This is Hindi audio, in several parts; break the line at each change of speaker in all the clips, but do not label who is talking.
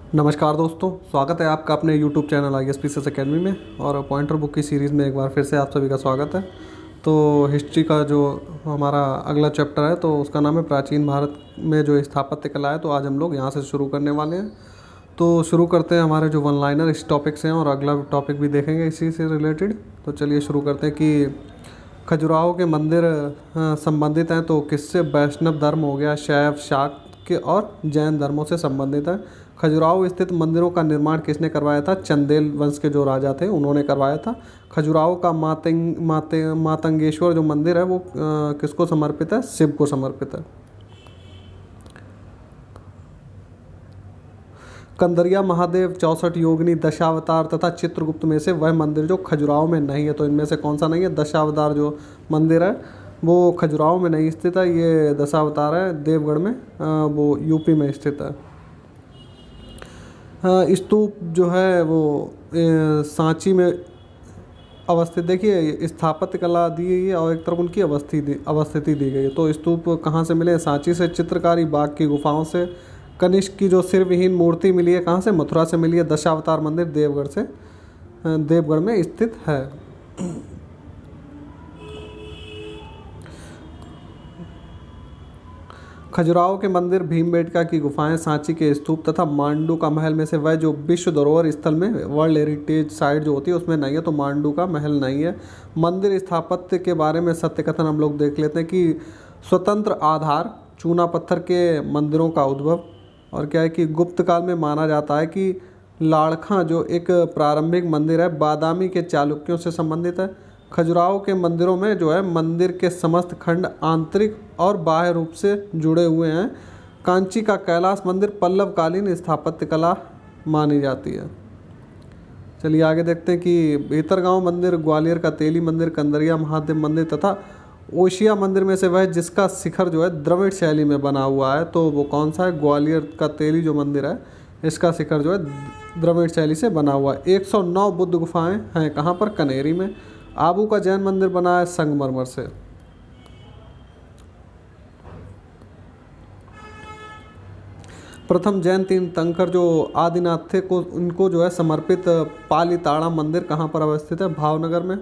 नमस्कार दोस्तों, स्वागत है आपका अपने यूट्यूब चैनल ISPCS अकेडमी में। और पॉइंटर बुक की सीरीज़ में एक बार फिर से आप सभी का स्वागत है। तो हिस्ट्री का जो हमारा अगला चैप्टर है तो उसका नाम है प्राचीन भारत में जो स्थापत्य कला है। तो आज हम लोग यहाँ से शुरू करने वाले हैं। तो शुरू करते हैं हमारे जो वन लाइनर इस टॉपिक से हैं और अगला टॉपिक भी देखेंगे इसी से रिलेटेड। तो चलिए शुरू करते हैं कि खजुराहो के मंदिर संबंधित हैं तो किससे? वैष्णव धर्म हो गया, शैव, शाक्य और जैन धर्मों से संबंधित है। खजुराहो स्थित मंदिरों का निर्माण किसने करवाया था? चंदेल वंश के जो राजा थे उन्होंने करवाया था। खजुराहो का मातंगेश्वर जो मंदिर है वो किसको समर्पित है? शिव को समर्पित है। कंदरिया महादेव, 64 योगिनी, दशावतार तथा चित्रगुप्त में से वह मंदिर जो खजुराहो में नहीं है। तो इनमें से कौन सा नहीं है? दशावतार जो मंदिर है वो खजुराहो में नहीं स्थित है। ये दशावतार है देवगढ़ में, वो यूपी में स्थित है। स्तूप जो है वो सांची में अवस्थित। देखिए स्थापत्य कला दी गई है और एक तरफ उनकी अवस्थिति दी गई है। तो स्तूप कहाँ से मिले? सांची से। चित्रकारी बाग की गुफाओं से। कनिष्क की जो सिर विहीन मूर्ति मिली है कहाँ से? मथुरा से मिली है। दशावतार मंदिर देवगढ़ में स्थित है। खजुराहो के मंदिर, भीमबेटका की गुफाएं, सांची के स्तूप तथा मांडू का महल में से वह जो विश्व धरोहर स्थल में वर्ल्ड हेरिटेज साइट जो होती है उसमें नहीं है। तो मांडू का महल नहीं है। मंदिर स्थापत्य के बारे में सत्य कथन हम लोग देख लेते हैं कि स्वतंत्र आधार चूना पत्थर के मंदिरों का उद्भव। और क्या है कि गुप्त काल में माना जाता है कि लाड़खा जो एक प्रारंभिक मंदिर है बादामी के चालुक्यों से संबंधित है। खजुराहो के मंदिरों में जो है मंदिर के समस्त खंड आंतरिक और बाह्य रूप से जुड़े हुए हैं। कांची का कैलाश मंदिर पल्लवकालीन स्थापत्य कला मानी जाती है। चलिए आगे देखते हैं कि भीतरगांव मंदिर, ग्वालियर का तेली मंदिर, कंदरिया महादेव मंदिर तथा ओशिया मंदिर में से वह जिसका शिखर जो है द्रविड़ शैली में बना हुआ है। तो वो कौन सा है? ग्वालियर का तेली जो मंदिर है इसका शिखर जो है द्रविड़ शैली से बना हुआ है। 109 बुद्ध गुफाएं हैं कहाँ पर? कनेरी में। आबू का जैन मंदिर बना है संगमरमर से। प्रथम जैन तीर्थंकर जो आदिनाथ थे को उनको जो है समर्पित पालीताड़ा मंदिर कहाँ पर अवस्थित है? भावनगर में,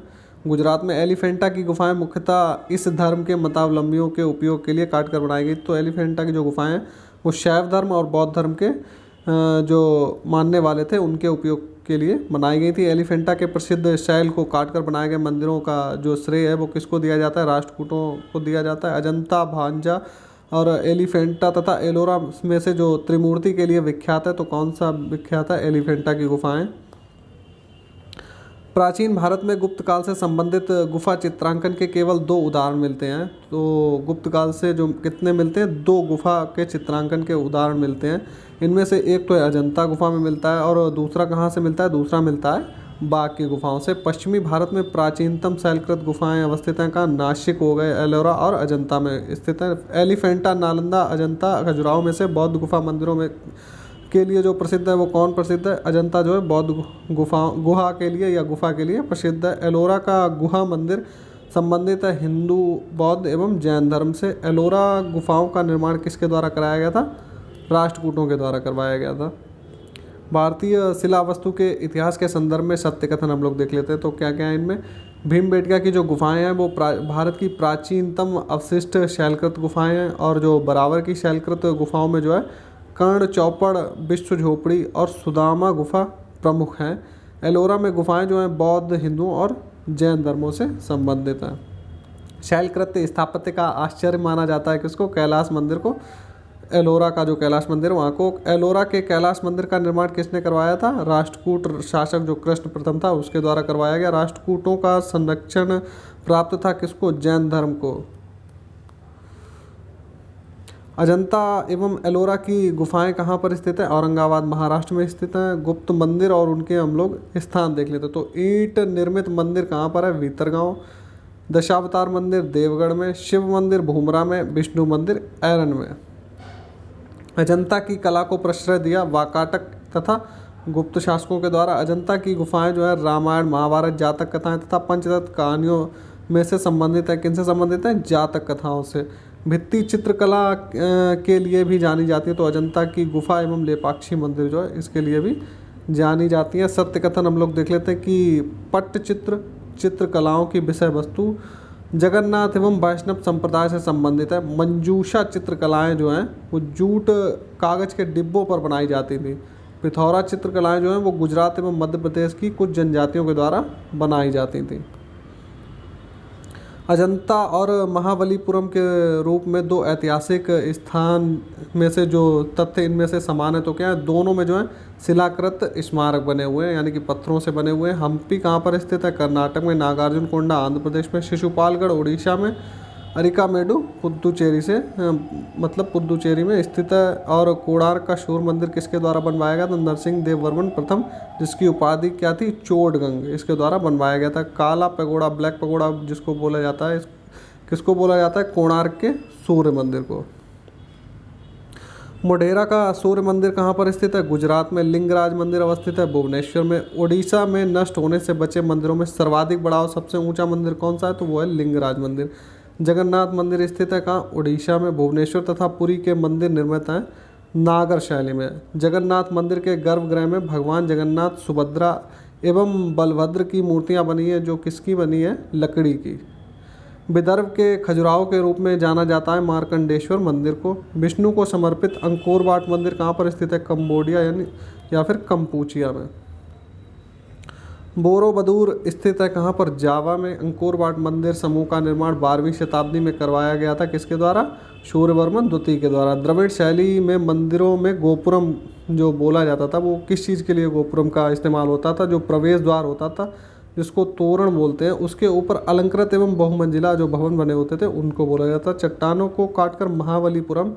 गुजरात में। एलिफेंटा की गुफाएं मुख्यतः इस धर्म के मतावलंबियों के उपयोग के लिए काट कर बनाई गई। तो एलिफेंटा की जो गुफाएं हैं वो शैव धर्म और बौद्ध धर्म के जो मानने वाले थे उनके उपयोग के लिए बनाई गई थी। एलिफेंटा के प्रसिद्ध शैल को काटकर बनाए गए मंदिरों का जो श्रेय है वो किसको दिया जाता है? राष्ट्रकूटों को दिया जाता है। अजंता, भांजा और एलिफेंटा तथा एलोरा में से जो त्रिमूर्ति के लिए विख्यात है तो कौन सा विख्यात है? एलिफेंटा की गुफाएं। प्राचीन भारत में गुप्त काल से संबंधित गुफा चित्रांकन के केवल 2 उदाहरण मिलते हैं। तो गुप्त काल से जो कितने मिलते हैं? 2 गुफा के चित्रांकन के उदाहरण मिलते हैं। इनमें से एक तो अजंता गुफा में मिलता है और दूसरा कहाँ से मिलता है? दूसरा मिलता है बाग की गुफाओं से। पश्चिमी भारत में प्राचीनतम शैलकृत गुफाएं अवस्थित हैं कहाँ? नासिक हो गए, एलोरा और अजंता में स्थित है। एलिफेंटा, नालंदा, अजंता, खजुराहो में से बौद्ध गुफा मंदिरों में के लिए जो प्रसिद्ध है वो कौन प्रसिद्ध है? अजंता जो है बौद्ध गुहा के लिए या गुफा के लिए प्रसिद्ध है। एलोरा का गुहा मंदिर संबंधित है हिंदू, बौद्ध एवं जैन धर्म से। एलोरा गुफाओं का निर्माण किसके द्वारा कराया गया था? राष्ट्रकूटों के द्वारा करवाया गया था। भारतीय शिला वस्तु के इतिहास के संदर्भ में सत्य कथन हम लोग देख लेते हैं। तो क्या क्या है इनमें? भीमबेटका की जो गुफाएं हैं वो भारत की प्राचीनतम अवशिष्ट शैलकृत गुफाएं हैं। और जो बराबर की शैलकृत गुफाओं में जो है कर्ण, चौपड़, विश्व झोपड़ी और सुदामा गुफा प्रमुख हैं। एलोरा में गुफाएं जो हैं बौद्ध, हिंदू और जैन धर्मों से संबंधित हैं। शैलकृत स्थापत्य का आश्चर्य माना जाता है किसको? कैलाश मंदिर को। एलोरा का जो कैलाश मंदिर वहाँ को। एलोरा के कैलाश मंदिर का निर्माण किसने करवाया था? राष्ट्रकूट शासक जो कृष्ण प्रथम था उसके द्वारा करवाया गया। राष्ट्रकूटों का संरक्षण प्राप्त था किसको? जैन धर्म को। अजंता एवं एलोरा की गुफाएं कहाँ पर स्थित है? औरंगाबाद महाराष्ट्र में स्थित हैं। गुप्त मंदिर और उनके हम लोग स्थान देख लेते हैं। तो ईंट निर्मित मंदिर कहाँ पर है? भीतरगांव। दशावतार मंदिर देवगढ़ में। शिव मंदिर भूमरा में। विष्णु मंदिर ऐरन में। अजंता की कला को प्रश्रय दिया वाकाटक तथा गुप्त शासकों के द्वारा। अजंता की गुफाएं जो है रामायण, महाभारत, जातक कथाएं तथा पंचतत्व कहानियों में से संबंधित है। किनसे संबंधित है? जातक कथाओं से। भित्ति चित्रकला के लिए भी जानी जाती है, तो अजंता की गुफा एवं लेपाक्षी मंदिर जो है इसके लिए भी जानी जाती है। सत्य कथन हम लोग देख लेते हैं कि पट्टचित्र चित्रकलाओं की विषय वस्तु जगन्नाथ एवं वैष्णव संप्रदाय से संबंधित है। मंजूषा चित्रकलाएं जो हैं वो जूट कागज के डिब्बों पर बनाई जाती थी। पिथौरा चित्रकलाएं जो हैं वो गुजरात एवं मध्य प्रदेश की कुछ जनजातियों के द्वारा बनाई जाती थी। अजंता और महाबलीपुरम के रूप में दो ऐतिहासिक स्थान में से जो तथ्य इनमें से समान है तो क्या है, दोनों में जो है शिलाकृत स्मारक बने हुए हैं, यानी कि पत्थरों से बने हुए हैं। हम्पी कहाँ पर स्थित है? कर्नाटक में। नागार्जुन कोंडा आंध्र प्रदेश में। शिशुपालगढ़ उड़ीसा में। अरिकामेडु पुदुचेरी से मतलब पुदुचेरी में स्थित है। और कोणार्क का सूर्य मंदिर किसके द्वारा बनवाया गया? तो नरसिंह देव वर्मन प्रथम, जिसकी उपाधि क्या थी? चोडगंग, इसके द्वारा बनवाया गया था। काला पगोड़ा, ब्लैक पगोड़ा जिसको बोला जाता है, किसको बोला जाता है? कोणार्क के सूर्य मंदिर को। मोढेरा का सूर्य मंदिर कहाँ पर स्थित है? गुजरात में। लिंगराज मंदिर अवस्थित है भुवनेश्वर में। उड़ीसा में नष्ट होने से बचे मंदिरों में सर्वाधिक बड़ा और सबसे ऊंचा मंदिर कौन सा है? तो वो है लिंगराज मंदिर। जगन्नाथ मंदिर स्थित है कहाँ? उड़ीसा में। भुवनेश्वर तथा पुरी के मंदिर निर्मित हैं नागर शैली में। जगन्नाथ मंदिर के गर्भगृह में भगवान जगन्नाथ, सुभद्रा एवं बलभद्र की मूर्तियां बनी है, जो किसकी बनी है? लकड़ी की। विदर्भ के खजुराहो के रूप में जाना जाता है मार्कंडेश्वर मंदिर को। विष्णु को समर्पित अंकोर वाट मंदिर कहाँ पर स्थित है? कंबोडिया यानी या फिर कंपूचिया में। बोरोबदूर स्थित है कहाँ पर? जावा में। अंकोर वाट मंदिर समूह का निर्माण 12वीं शताब्दी में करवाया गया था, किसके द्वारा? सूर्यवर्मन द्वितीय के द्वारा। द्रविड़ शैली में मंदिरों में गोपुरम जो बोला जाता था, वो किस चीज़ के लिए गोपुरम का इस्तेमाल होता था? जो प्रवेश द्वार होता था, जिसको तोरण बोलते हैं, उसके ऊपर अलंकृत एवं बहुमंजिला जो भवन बने होते थे उनको बोला जाता। चट्टानों को काटकर महाबलीपुरम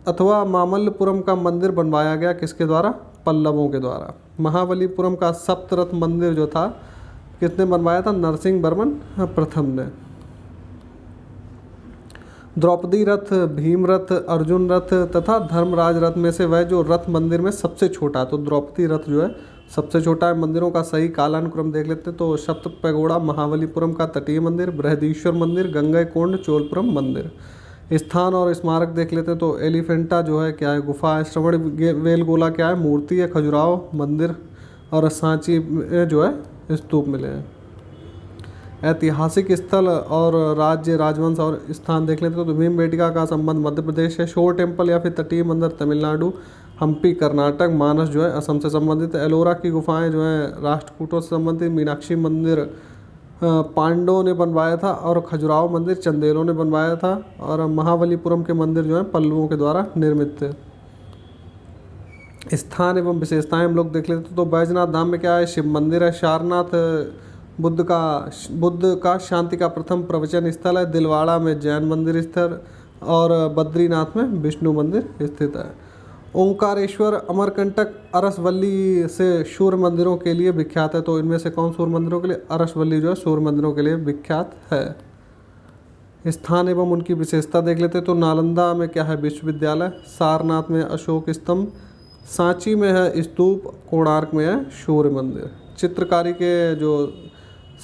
अथवा मामल्लपुरम का मंदिर बनवाया गया, किसके द्वारा? पल्लवों के द्वारा। महाबलीपुरम का सप्तरथ मंदिर जो था किसने बनवाया था? नरसिंह वर्मन प्रथम ने। द्रौपदी रथ, भीम रथ, अर्जुन रथ तथा धर्मराज रथ में से वह जो रथ मंदिर में सबसे छोटा है, तो द्रौपदी रथ जो है सबसे छोटा है। मंदिरों का सही कालानुक्रम देख लेते हैं तो सप्तपैगोड़ा महाबलीपुरम का तटीय मंदिर, बृहदीश्वर मंदिर, गंगईकोंड चोलपुरम मंदिर। स्थान और स्मारक देख लेते हैं तो एलिफेंटा जो है क्या है? गुफा है। श्रवण वेलगोला क्या है? मूर्ति है। खजुराहो मंदिर और सांची में जो है स्तूप मिले हैं। ऐतिहासिक स्थल और राज्य, राजवंश और स्थान देख लेते हैं तो भीमबेटका का संबंध मध्य प्रदेश है। शोर टेम्पल या फिर तटीय मंदिर तमिलनाडु। हम्पी कर्नाटक। मानस जो है असम से संबंधित है। एलोरा की गुफाएं जो हैं राष्ट्रकूटों से संबंधित। मीनाक्षी मंदिर पांडवों ने बनवाया था और खजुराहो मंदिर चंदेलों ने बनवाया था। और महाबलीपुरम के मंदिर जो है पल्लवों के द्वारा निर्मित थे। स्थान एवं विशेषताएं हम लोग देख लेते हैं तो बैजनाथ धाम में क्या है? शिव मंदिर है। सारनाथ बुद्ध का शांति का प्रथम प्रवचन स्थल है। दिलवाड़ा में जैन मंदिर स्थित और बद्रीनाथ में विष्णु मंदिर स्थित है। ओंकारेश्वर अमरकंटक अरसवल्ली से सूर्य मंदिरों के लिए विख्यात है, तो इनमें से कौन सूर्य मंदिरों के लिए? अरसवल्ली जो है सूर्य मंदिरों के लिए विख्यात है। स्थान एवं उनकी विशेषता देख लेते हैं तो नालंदा में क्या है? विश्वविद्यालय। सारनाथ में अशोक स्तंभ। सांची में है स्तूप। कोणार्क में है सूर्य मंदिर। चित्रकारी के जो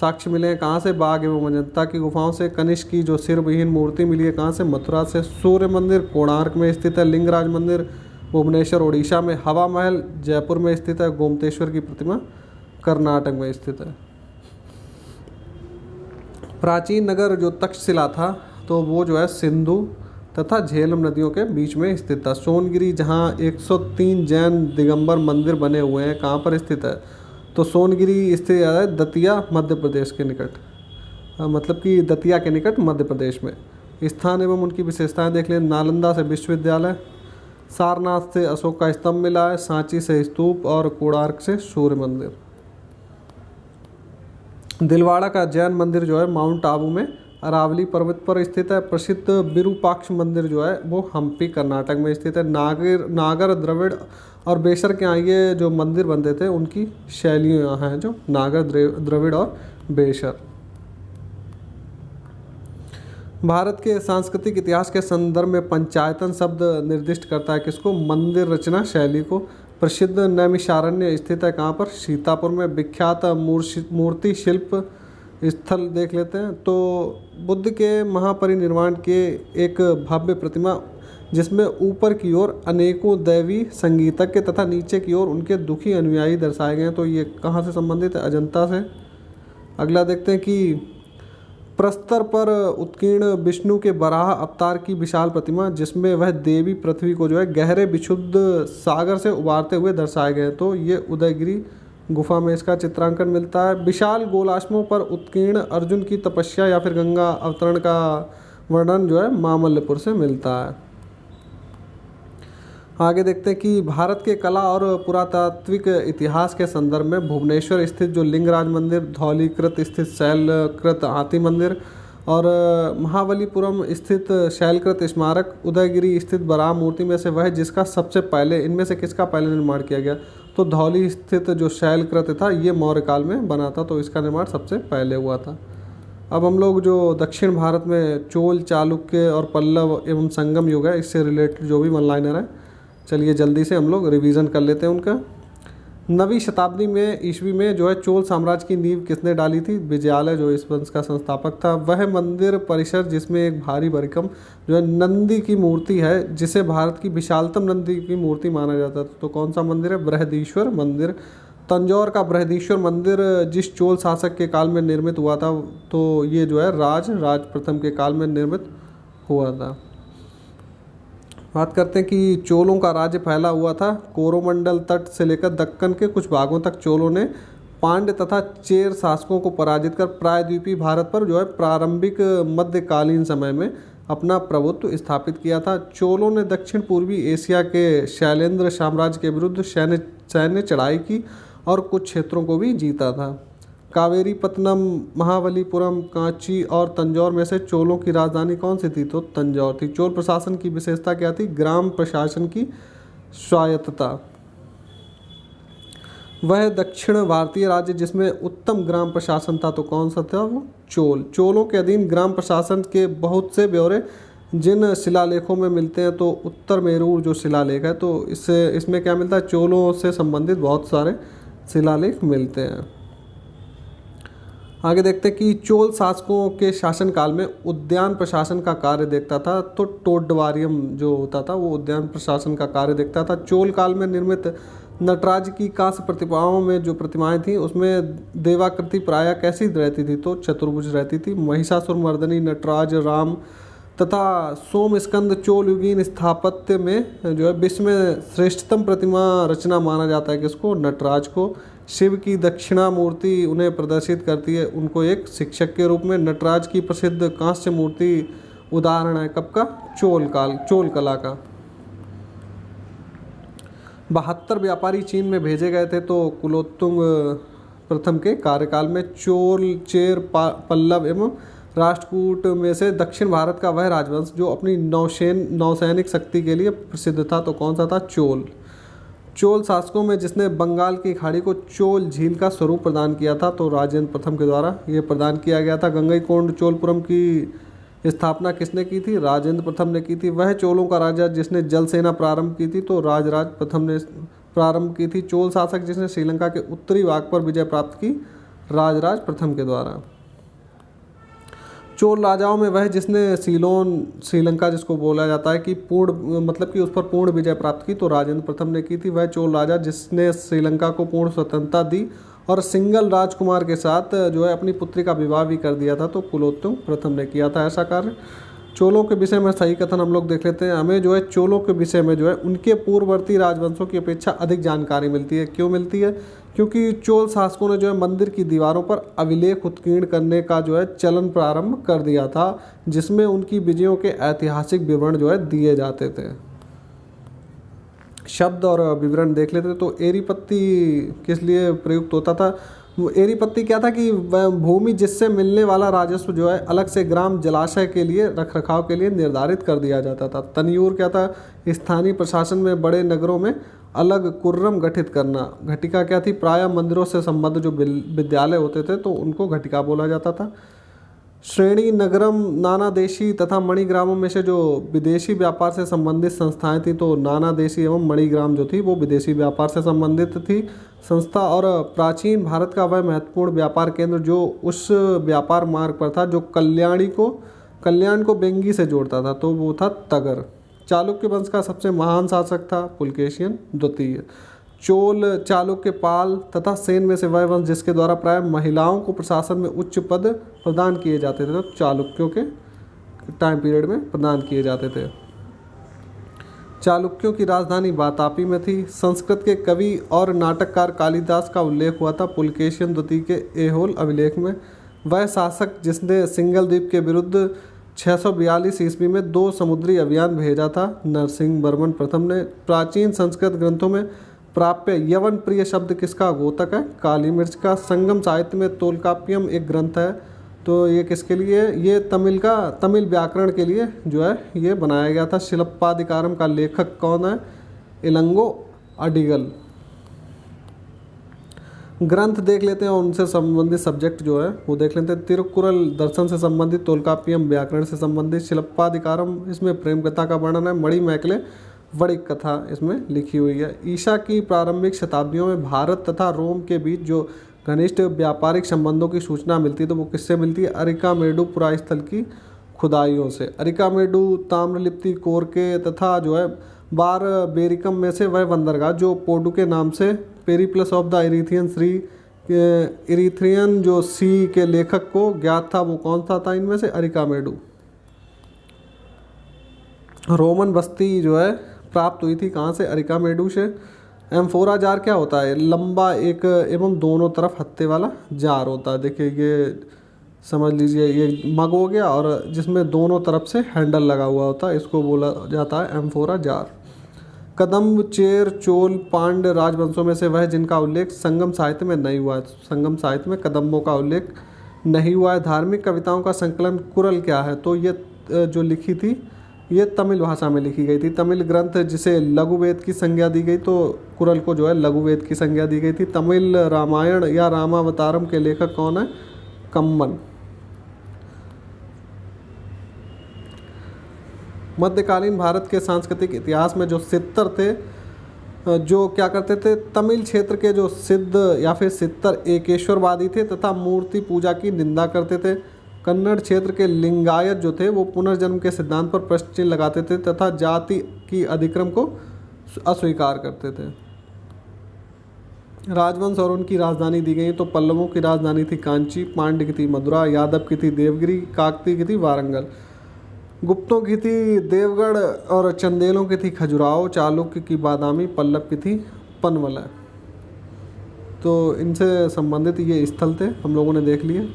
साक्ष्य मिले हैं कहाँ से? बाघ एवं अजंता की गुफाओं से। कनिष्क की जो सिरविहीन मूर्ति मिली है कहाँ से? मथुरा से। सूर्य मंदिर कोणार्क में स्थित है। लिंगराज मंदिर भुवनेश्वर उड़ीसा में। हवा महल जयपुर में स्थित है। गोमतेश्वर की प्रतिमा कर्नाटक में स्थित है। प्राचीन नगर जो तक्षशिला था तो वो जो है सिंधु तथा झेलम नदियों के बीच में स्थित था। सोनगिरी जहाँ 103 जैन दिगंबर मंदिर बने हुए हैं कहाँ पर स्थित है? तो सोनगिरी स्थित है दतिया मध्य प्रदेश के निकट, मतलब कि दतिया के निकट मध्य प्रदेश में। स्थान एवं उनकी विशेषताएं देख लें। नालंदा से विश्वविद्यालय। सारनाथ से अशोक का स्तंभ मिला है। सांची से स्तूप और कोणार्क से सूर्य मंदिर। दिलवाड़ा का जैन मंदिर जो है माउंट आबू में अरावली पर्वत पर स्थित है। प्रसिद्ध विरूपाक्ष मंदिर जो है वो हम्पी कर्नाटक में स्थित है। नागर द्रविड़ और बेसर के यहाँ ये जो मंदिर बनते थे उनकी शैलियाँ यहाँ हैं, जो नागर द्रविड़ और बेसर। भारत के सांस्कृतिक इतिहास के संदर्भ में पंचायतन शब्द निर्दिष्ट करता है किसको? मंदिर रचना शैली को। प्रसिद्ध नैमिषारण्य स्थित है कहाँ पर? सीतापुर में। विख्यात मूर्ति शिल्प स्थल देख लेते हैं। तो बुद्ध के महापरिनिर्वाण के एक भव्य प्रतिमा जिसमें ऊपर की ओर अनेकों दैवी संगीतज्ञ तथा नीचे की ओर उनके दुखी अनुयायी दर्शाए गए हैं। तो ये कहाँ से संबंधित है? अजंता से। अगला देखते हैं कि प्रस्तर पर उत्कीर्ण विष्णु के वराह अवतार की विशाल प्रतिमा जिसमें वह देवी पृथ्वी को जो है गहरे विशुद्ध सागर से उबारते हुए दर्शाए गए हैं। तो ये उदयगिरी गुफा में इसका चित्रांकन मिलता है। विशाल गोलाश्मों पर उत्कीर्ण अर्जुन की तपस्या या फिर गंगा अवतरण का वर्णन जो है मामल्लपुर से मिलता है। आगे देखते हैं कि भारत के कला और पुरातात्विक इतिहास के संदर्भ में भुवनेश्वर स्थित जो लिंगराज मंदिर, धौलीकृत स्थित शैलकृत हाथी मंदिर और महाबलीपुरम स्थित शैलकृत स्मारक, उदयगिरी स्थित बराह मूर्ति में से वह है जिसका सबसे पहले, इनमें से किसका पहले निर्माण किया गया? तो धौली स्थित जो शैलकृत था ये मौर्य काल में बना था, तो इसका निर्माण सबसे पहले हुआ था। अब हम लोग जो दक्षिण भारत में चोल, चालुक्य और पल्लव एवं संगम युग है, इससे रिलेटेड जो भी वन लाइनर है, चलिए जल्दी से हम लोग रिवीजन कर लेते हैं उनका। 9वीं शताब्दी में ईस्वी में जो है चोल साम्राज्य की नींव किसने डाली थी? विजयालय, जो इस वंश का संस्थापक था। वह मंदिर परिसर जिसमें एक भारी भरकम जो है नंदी की मूर्ति है, जिसे भारत की विशालतम नंदी की मूर्ति माना जाता था। तो कौन सा मंदिर है? बृहदीश्वर मंदिर। तंजौर का बृहदीश्वर मंदिर जिस चोल शासक के काल में निर्मित हुआ था, तो ये जो है राज प्रथम के काल में निर्मित हुआ था। बात करते हैं कि चोलों का राज्य फैला हुआ था कोरोमंडल तट से लेकर दक्कन के कुछ भागों तक। चोलों ने पांड्य तथा चेर शासकों को पराजित कर प्रायद्वीपीय भारत पर जो है प्रारंभिक मध्यकालीन समय में अपना प्रभुत्व स्थापित किया था। चोलों ने दक्षिण पूर्वी एशिया के शैलेंद्र साम्राज्य के विरुद्ध सैन्य चढ़ाई की और कुछ क्षेत्रों को भी जीता था। कावेरीपत्तनम, महाबलीपुरम, कांची और तंजौर में से चोलों की राजधानी कौन सी थी? तो तंजौर थी। चोल प्रशासन की विशेषता क्या थी? ग्राम प्रशासन की स्वायत्तता। वह दक्षिण भारतीय राज्य जिसमें उत्तम ग्राम प्रशासन था, तो कौन सा था वो? चोल। चोलों के अधीन ग्राम प्रशासन के बहुत से ब्यौरे जिन शिलालेखों में मिलते हैं, तो उत्तर मेरूर जो शिलालेख है, तो इसमें क्या मिलता है? चोलों से संबंधित बहुत सारे शिलालेख मिलते हैं। आगे देखते हैं कि चोल शासकों के शासनकाल में उद्यान प्रशासन का कार्य देखता था। तो टोडवारियम जो होता था वो उद्यान प्रशासन का कार्य देखता था। चोल काल में निर्मित नटराज की कांस्य प्रतिमाओं में जो प्रतिमाएं थी उसमें देवाकृति प्रायः कैसी रहती थी? तो चतुर्भुज रहती थी। महिषासुर मर्दनी नटराज राम तथा सोमस्कंद चोल युगीन स्थापत्य में जो है विश्व में श्रेष्ठतम प्रतिमा रचना माना जाता है किसको? नटराज को। शिव की दक्षिणा मूर्ति उन्हें प्रदर्शित करती है, उनको एक शिक्षक के रूप में। नटराज की प्रसिद्ध कांस्य मूर्ति उदाहरण है कब का? चोल कला का। 72 व्यापारी चीन में भेजे गए थे, तो कुलोत्तुंग प्रथम के कार्यकाल में चोल, चेर, पल्लव एवं राष्ट्रकूट में से दक्षिण भारत का वह राजवंश जो अपनी नौसैनिक शक्ति के लिए प्रसिद्ध था, तो कौन सा था? चोल। चोल शासकों में जिसने बंगाल की खाड़ी को चोल झील का स्वरूप प्रदान किया था, तो राजेंद्र प्रथम के द्वारा ये प्रदान किया गया था। गंगईकोंड चोलपुरम की स्थापना किसने की थी? राजेंद्र प्रथम ने की थी। वह चोलों का राजा जिसने जल सेना प्रारंभ की थी, तो राजराज प्रथम ने प्रारंभ की थी। चोल शासक जिसने श्रीलंका के उत्तरी भाग पर विजय प्राप्त की, राजराज प्रथम के द्वारा। चोल राजाओं में वह जिसने सीलोन श्रीलंका जिसको बोला जाता है कि पूर्ण मतलब कि उस पर पूर्ण विजय प्राप्त की, तो राजेंद्र प्रथम ने की थी। वह चोल राजा जिसने श्रीलंका को पूर्ण स्वतंत्रता दी और सिंगल राजकुमार के साथ जो है अपनी पुत्री का विवाह भी कर दिया था, तो कुलोत्तुंग प्रथम ने किया था ऐसा कार्य। चोलों के विषय में सही कथन हम लोग देख लेते हैं। हमें जो है चोलों के विषय में जो है उनके पूर्ववर्ती राजवंशों की अपेक्षा अधिक जानकारी मिलती है। क्यों मिलती है? क्योंकि चोल शासकों ने जो है मंदिर की दीवारों पर अभिलेख उत्कीर्ण करने का जो है चलन प्रारंभ कर दिया था, जिसमें उनकी विजयों के ऐतिहासिक विवरण जो है दिए जाते थे। शब्द और विवरण देख लेते तो एरीपत्ती किस लिए प्रयुक्त होता था? एरीपत्ती क्या था कि वह भूमि जिससे मिलने वाला राजस्व जो है अलग से ग्राम जलाशय के लिए रखरखाव के लिए निर्धारित कर दिया जाता था। तनियूर क्या था? स्थानीय प्रशासन में बड़े नगरों में अलग कुर्रम गठित करना। घटिका क्या थी? प्रायः मंदिरों से संबद्ध जो विद्यालय होते थे तो उनको घटिका बोला जाता था। श्रेणी नगरम नाना देशी तथा मणिग्रामों में से जो विदेशी व्यापार से संबंधित संस्थाएं थी, तो नाना देशी एवं मणिग्राम जो थी वो विदेशी व्यापार से संबंधित थी संस्था। और प्राचीन भारत का वह महत्वपूर्ण व्यापार केंद्र जो उस व्यापार मार्ग पर था जो कल्याण को बेंगी से जोड़ता था, तो वो था तगर। चालुक्य वंश का सबसे महान शासक था पुलकेशिन द्वितीय। चोल चालुक्य पाल तथा सेन में से वह वंश जिसके द्वारा प्राय महिलाओं को प्रशासन में उच्च पद प्रदान किए जाते थे, तो चालुक्यों के टाइम पीरियड में प्रदान किए जाते थे। चालुक्यों की राजधानी वातापी में थी। संस्कृत के कवि और नाटककार कालिदास का उल्लेख हुआ था पुलकेशिन द्वितीय के ऐहोल अभिलेख में। वह शासक जिसने सिंगल द्वीप के विरुद्ध 642 ईस्वी में 2 समुद्री अभियान भेजा था। नरसिंह वर्मन प्रथम ने। प्राचीन संस्कृत ग्रंथों में प्राप्य यवन प्रिय शब्द किसका घोतक है? काली मिर्च का। संगम साहित्य में तोलकाप्पियम एक ग्रंथ है, तो ये किसके लिए? ये तमिल व्याकरण के लिए जो है ये बनाया गया था। शिल्पाधिकारम का लेखक कौन है? इलंगो अडिगल। ग्रंथ देख लेते हैं और उनसे संबंधित सब्जेक्ट जो है वो देख लेते हैं। तिरुकुरल दर्शन से संबंधित, तोलकाप्पियम व्याकरण से संबंधित, शिल्पाधिकारम इसमें प्रेम कथा का वर्णन है, मणिमेखले वणिक कथा इसमें लिखी हुई है। ईसा की प्रारंभिक शताब्दियों में भारत तथा रोम के बीच जो घनिष्ठ व्यापारिक संबंधों की सूचना मिलती है, तो वो किससे मिलती है? अरिकामेडु पुरास्थल की खुदाइयों से। अरिकामेडु, ताम्रलिप्ति, कोरके तथा जो है बार बेरिकम में से वह बंदरगाह जो पोडू के नाम से पेरिप्लस ऑफ द इरीथ्रियन जो सी के लेखक को ज्ञात था, वो कौन सा था इनमें से? अरिकामेडु। रोमन बस्ती जो है प्राप्त हुई थी कहाँ से? अरिकामेडु से। एम्फोरा जार क्या होता है? लंबा एक एवं दोनों तरफ हत्थे वाला जार होता है। देखिए ये समझ लीजिए, ये मग हो गया और जिसमें दोनों तरफ से हैंडल लगा हुआ होता है, इसको बोला जाता है एम्फोरा जार। कदम्ब, चेर, चोल, पांड्य राजवंशों में से वह जिनका उल्लेख संगम साहित्य में नहीं हुआ है। संगम साहित्य में कदम्बों का उल्लेख नहीं हुआ है। धार्मिक कविताओं का संकलन कुरल क्या है? तो ये जो लिखी थी ये तमिल भाषा में लिखी गई थी। तमिल ग्रंथ जिसे लघु वेद की संज्ञा दी गई, तो कुरल को जो है लघु वेद की संज्ञा दी गई थी। तमिल रामायण या रामावतारम के लेखक कौन है? कम्मन। मध्यकालीन भारत के सांस्कृतिक इतिहास में जो सित्तर थे, जो क्या करते थे? तमिल क्षेत्र के जो सिद्ध या फिर सित्तर एकेश्वरवादी थे तथा मूर्ति पूजा की निंदा करते थे। कन्नड़ क्षेत्र के लिंगायत जो थे वो पुनर्जन्म के सिद्धांत पर प्रश्न चिन्ह लगाते थे तथा जाति की अधिक्रम को अस्वीकार करते थे। राजवंश और उनकी राजधानी दी गई, तो पल्लवों की राजधानी थी कांची, पांड्य की थी मदुरा, यादव की थी देवगिरी, काकती की थी वारंगल, गुप्तों की थी देवगढ़ और चंदेलों की थी खजुराहो, चालुक्य की बादामी, पल्लव की थी पनवल। तो इनसे संबंधित ये स्थल थे, हम लोगों ने देख लिए।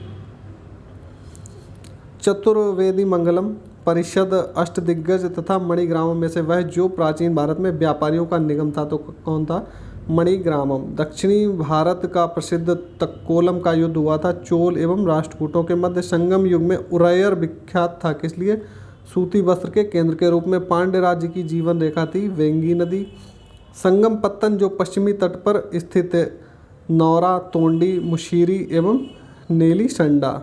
चतुर्वेदी मंगलम, परिषद, अष्टदिग्गज तथा मणिग्रामम में से वह जो प्राचीन भारत में व्यापारियों का निगम था, तो कौन था? मणिग्रामम। दक्षिणी भारत का प्रसिद्ध तक्कोलम का युद्ध हुआ था चोल एवं राष्ट्रकूटों के मध्य। संगम युग में उरैयर विख्यात था, किस लिए? सूती वस्त्र के केंद्र के रूप में। पांड्य राज्य की जीवन रेखा थी वेंगी नदी। संगम पत्तन जो पश्चिमी तट पर स्थित है, नौरा, तोंडी, मुशीरी एवं नेली संडा।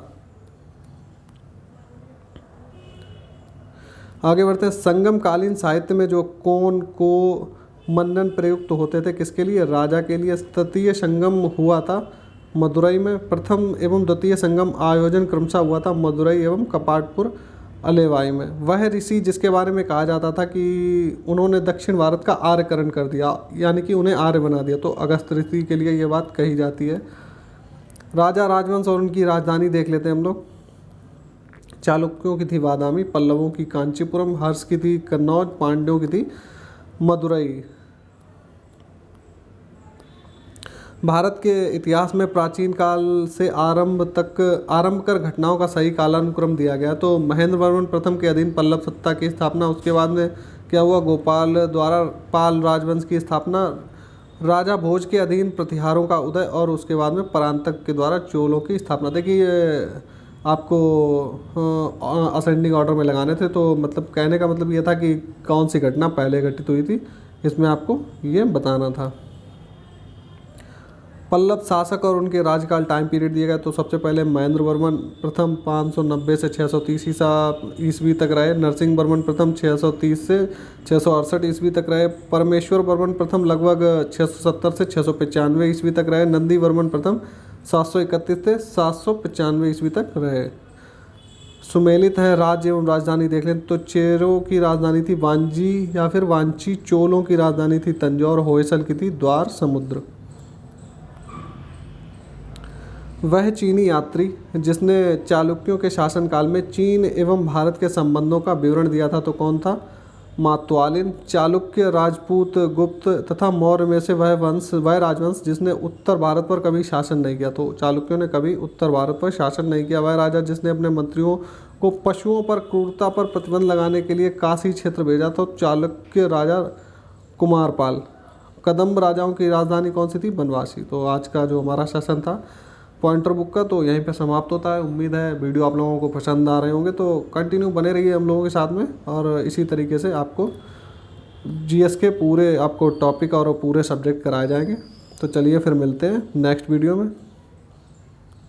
आगे बढ़ते हैं। संगम कालीन साहित्य में जो कौन को मनन प्रयुक्त होते थे, किसके लिए? राजा के लिए। तृतीय संगम हुआ था मदुरई में। प्रथम एवं द्वितीय संगम आयोजन क्रमशः हुआ था मदुरई एवं कपाटपुर अलेवाई में। वह ऋषि जिसके बारे में कहा जाता था कि उन्होंने दक्षिण भारत का आर्यकरण कर दिया, यानी कि उन्हें आर्य बना दिया, तो अगस्त ऋषि के लिए ये बात कही जाती है। राजा राजवंश और उनकी राजधानी देख लेते हैं हम लोग। चालुक्यों की थी बादामी, पल्लवों की कांचीपुरम, हर्ष की थी कन्नौज, पांड्यों की थी मदुरई। भारत के इतिहास में प्राचीन काल से आरंभ कर घटनाओं का सही कालानुक्रम दिया गया। तो महेंद्र वर्मन प्रथम के अधीन पल्लव सत्ता की स्थापना, उसके बाद में क्या हुआ? गोपाल द्वारा पाल राजवंश की स्थापना, राजा भोज के अधीन प्रतिहारों का उदय और उसके बाद में परांतक के द्वारा चोलों की स्थापना। देखिए आपको असेंडिंग ऑर्डर में लगाने थे, तो मतलब कहने का मतलब ये था कि कौन सी घटना पहले घटित हुई थी, इसमें आपको ये बताना था। पल्लव शासक और उनके राज्यकाल टाइम पीरियड दिए गए तो सबसे पहले महेंद्र वर्मन प्रथम 590 से 630 ईस्वी तक रहे। नरसिंह वर्मन प्रथम 630 से 668 ईस्वी तक रहे। परमेश्वर वर्मन प्रथम लगभग 670 से 695 ईस्वी तक रहे। नंदी वर्मन प्रथम 731 से 795 ईस्वी तक रहे। सुमेलित है राज्य एवं राजधानी देख लें तो चेरों की राजधानी थी वांजी या फिर वांची। चोलों की राजधानी थी तंजौर। होयसल की थी द्वार समुद्र। वह चीनी यात्री जिसने चालुक्यों के शासनकाल में चीन एवं भारत के संबंधों का विवरण दिया था तो कौन था? मातवालिन। चालुक्य, राजपूत, गुप्त तथा मौर्य में से वह राजवंश जिसने उत्तर भारत पर कभी शासन नहीं किया। तो चालुक्यों ने कभी उत्तर भारत पर शासन नहीं किया। वह राजा जिसने अपने मंत्रियों को पशुओं पर क्रूरता पर प्रतिबंध लगाने के लिए काशी क्षेत्र भेजा था चालुक्य राजा कुमारपाल। कदम्ब राजाओं की राजधानी कौन सी थी? बनवासी। तो आज का जो हमारा सेशन था पॉइंटर बुक का तो यहीं पे समाप्त होता है। उम्मीद है वीडियो आप लोगों को पसंद आ रहे होंगे, तो कंटिन्यू बने रहिए हम लोगों के साथ में और इसी तरीके से आपको जीएस के पूरे आपको टॉपिक और पूरे सब्जेक्ट कराए जाएंगे। तो चलिए फिर मिलते हैं नेक्स्ट वीडियो में।